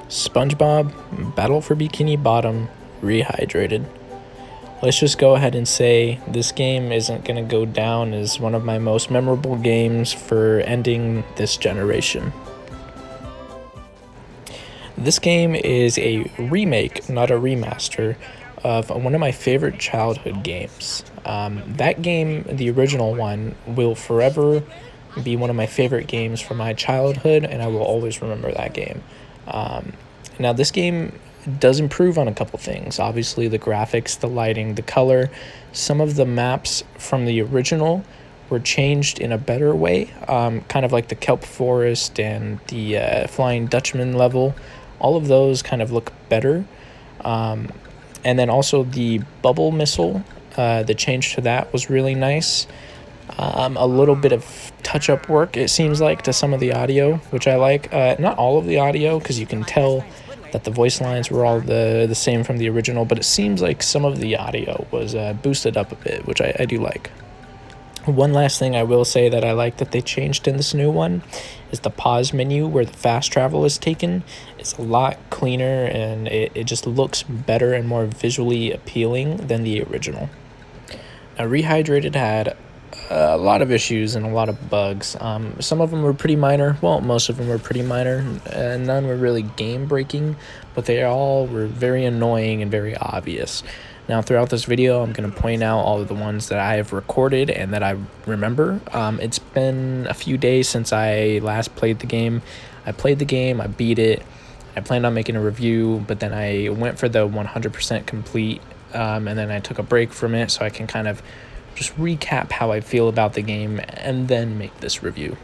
SpongeBob Battle for Bikini Bottom Rehydrated. Let's just go ahead and say this game isn't going to go down as one of my most memorable games for ending this generation. This game is a remake, not a remaster, of one of my favorite childhood games. That game, the original one, will forever be one of my favorite games from my childhood, and I will always remember that game. Now, this game does improve on a couple things. Obviously, the graphics, the lighting, the color. Some of the maps from the original were changed in a better way, kind of like the kelp forest and the Flying Dutchman level. All of those kind of look better. And then also the bubble missile, the change to that was really nice. A little bit of touch-up work, it seems like, to some of the audio, which I like. Not all of the audio, because you can tell that the voice lines were all the same from the original, but it seems like some of the audio was boosted up a bit, which I do like. One last thing I will say that I like that they changed in this new one is the pause menu where the fast travel is taken. It's a lot cleaner, and it just looks better and more visually appealing than the original. Now, Rehydrated had a lot of issues and a lot of bugs. Some of them were pretty minor. Well, most of them were pretty minor. None were really game-breaking, but they all were very annoying and very obvious. Now, throughout this video, I'm going to point out all of the ones that I have recorded and that I remember. It's been a few days since I last played the game. I played the game, I beat it. I planned on making a review, but then I went for the 100% complete, and then I took a break from it so I can kind of just recap how I feel about the game and then make this review.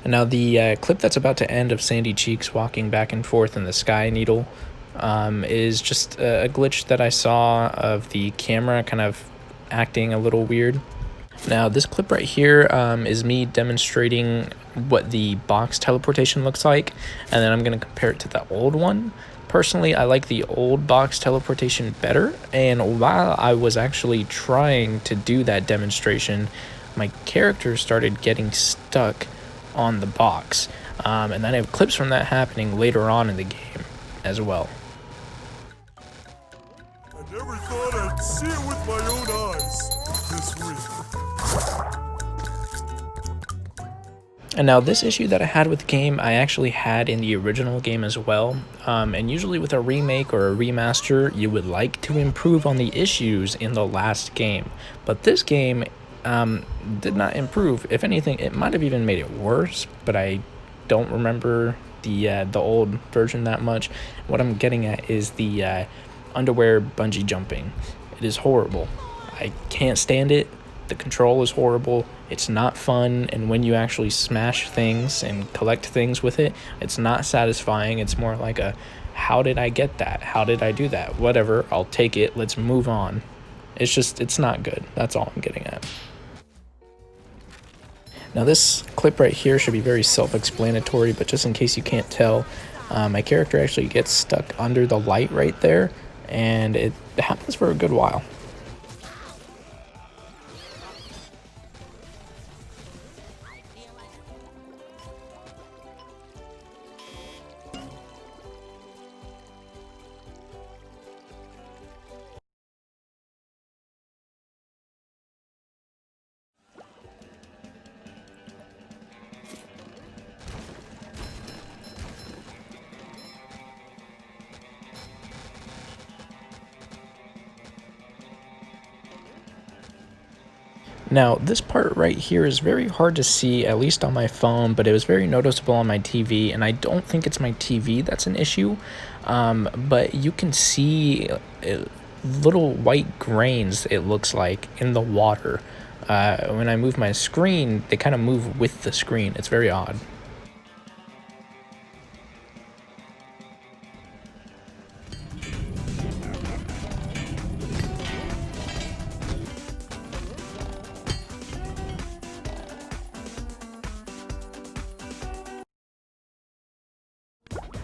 And now the clip that's about to end of Sandy Cheeks walking back and forth in the Sky Needle is just a glitch that I saw of the camera kind of acting a little weird. Now, this clip right here is me demonstrating what the box teleportation looks like, and then I'm going to compare it to the old one. Personally, I like the old box teleportation better, and while I was actually trying to do that demonstration, my character started getting stuck on the box, and then I have clips from that happening later on in the game as well. I never thought I'd see it with my own eyes this week. And now this issue that I had with the game, I actually had in the original game as well. And usually with a remake or a remaster, you would like to improve on the issues in the last game. But this game did not improve. If anything, it might have even made it worse, but I don't remember the old version that much. What I'm getting at is the underwear bungee jumping. It is horrible. I can't stand it. The control is horrible. It's not fun, and when you actually smash things and collect things with it, it's not satisfying. It's more like a, how did I get that? How did I do that? Whatever, I'll take it. Let's move on. It's not good. That's all I'm getting at. Now, this clip right here should be very self-explanatory, but just in case you can't tell, my character actually gets stuck under the light right there, and it happens for a good while. Now, this part right here is very hard to see, at least on my phone, but it was very noticeable on my TV, and I don't think it's my TV that's an issue, but you can see little white grains, it looks like, in the water. When I move my screen, they kind of move with the screen. It's very odd.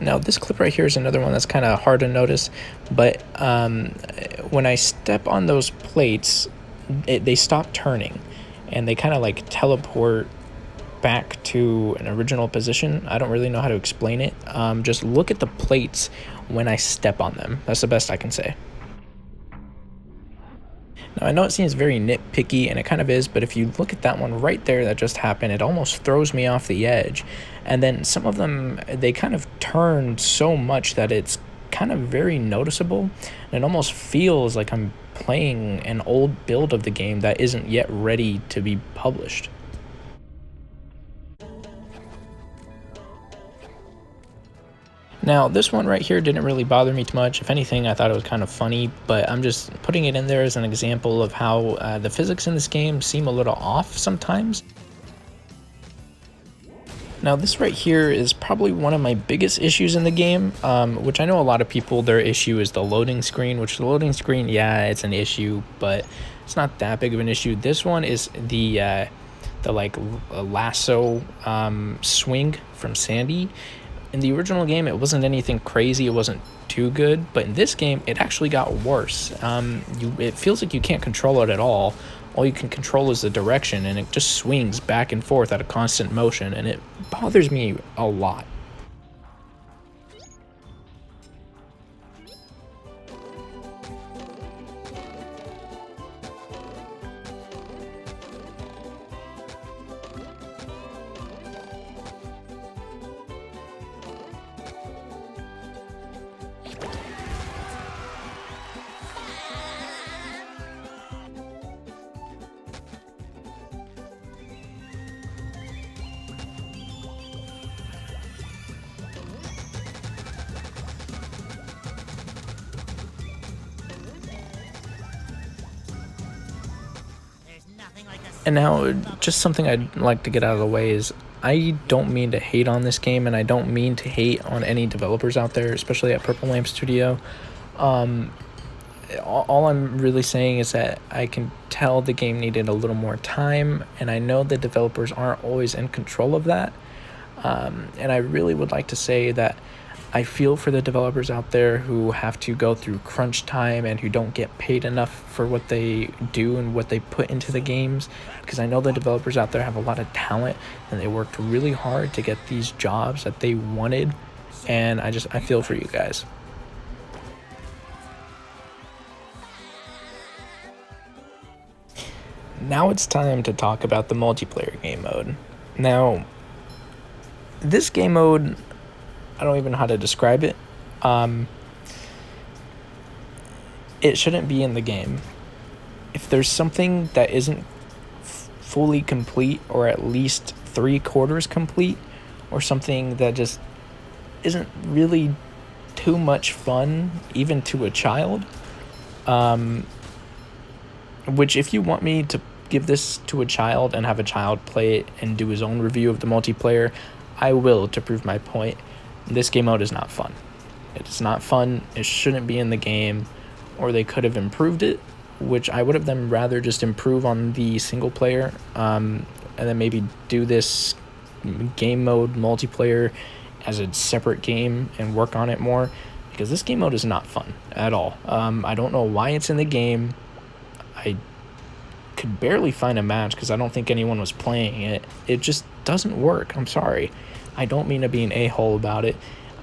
Now, this clip right here is another one that's kind of hard to notice, but when I step on those plates, they stop turning, and they kind of like teleport back to an original position. I don't really know how to explain it. Just look at the plates when I step on them. That's the best I can say. Now, I know it seems very nitpicky, and it kind of is, but if you look at that one right there that just happened, it almost throws me off the edge. And then some of them, they kind of turn so much that it's kind of very noticeable, and it almost feels like I'm playing an old build of the game that isn't yet ready to be published. Now, this one right here didn't really bother me too much. If anything, I thought it was kind of funny, but I'm just putting it in there as an example of how the physics in this game seem a little off sometimes. Now, this right here is probably one of my biggest issues in the game, which I know a lot of people, their issue is the loading screen, which the loading screen, yeah, it's an issue, but it's not that big of an issue. This one is the like lasso swing from Sandy. In the original game, it wasn't anything crazy, it wasn't too good, but in this game, it actually got worse. It feels like you can't control it at all. All you can control is the direction, and it just swings back and forth at a constant motion, and it bothers me a lot. And now, just something I'd like to get out of the way is I don't mean to hate on this game, and I don't mean to hate on any developers out there, especially at Purple Lamp Studio. All I'm really saying is that I can tell the game needed a little more time, and I know the developers aren't always in control of that. And I really would like to say that I feel for the developers out there who have to go through crunch time and who don't get paid enough for what they do and what they put into the games, because I know the developers out there have a lot of talent and they worked really hard to get these jobs that they wanted, and I feel for you guys. Now it's time to talk about the multiplayer game mode. Now, this game mode, I don't even know how to describe it. It shouldn't be in the game. If there's something that isn't fully complete, or at least 3/4 complete, or something that just isn't really too much fun, even to a child, which if you want me to give this to a child and have a child play it and do his own review of the multiplayer, I will, to prove my point. This game mode is not fun. It is not fun. It shouldn't be in the game, or they could have improved it, which I would have them rather just improve on the single player, and then maybe do this game mode multiplayer as a separate game and work on it more, because this game mode is not fun at all. I don't know why it's in the game. I could barely find a match because I don't think anyone was playing it. It just doesn't work. I'm sorry. I don't mean to be an a-hole about it.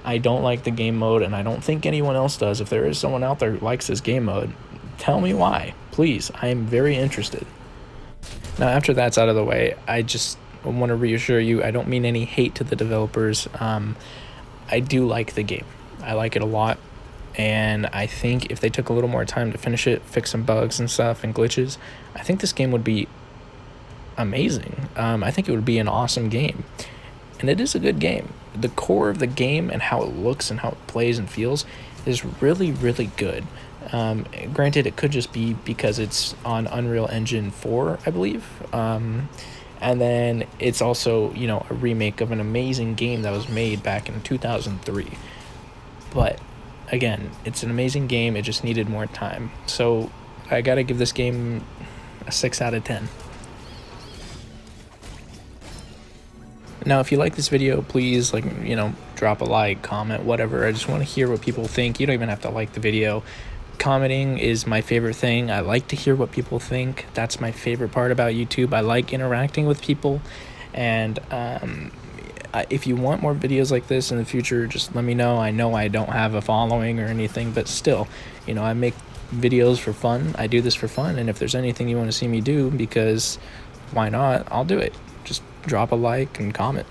I don't like the game mode, and I don't think anyone else does. If there is someone out there who likes this game mode, tell me why. Please, I am very interested. Now, after that's out of the way, I just want to reassure you, I don't mean any hate to the developers. I do like the game. I like it a lot, and I think if they took a little more time to finish it, fix some bugs and stuff and glitches, I think this game would be amazing. I think it would be an awesome game. And it is a good game. The core of the game and how it looks and how it plays and feels is really, really good. Granted, it could just be because it's on Unreal Engine 4, I believe. And then it's also, a remake of an amazing game that was made back in 2003. But again, it's an amazing game. It just needed more time. So I gotta give this game a 6 out of 10. Now, if you like this video, please, drop a like, comment, whatever. I just want to hear what people think. You don't even have to like the video. Commenting is my favorite thing. I like to hear what people think. That's my favorite part about YouTube. I like interacting with people, And if you want more videos like this in the future, just let me know. I know I don't have a following or anything, but still, I make videos for fun. I do this for fun, and if there's anything you want to see me do, because why not, I'll do it. Just drop a like and comment.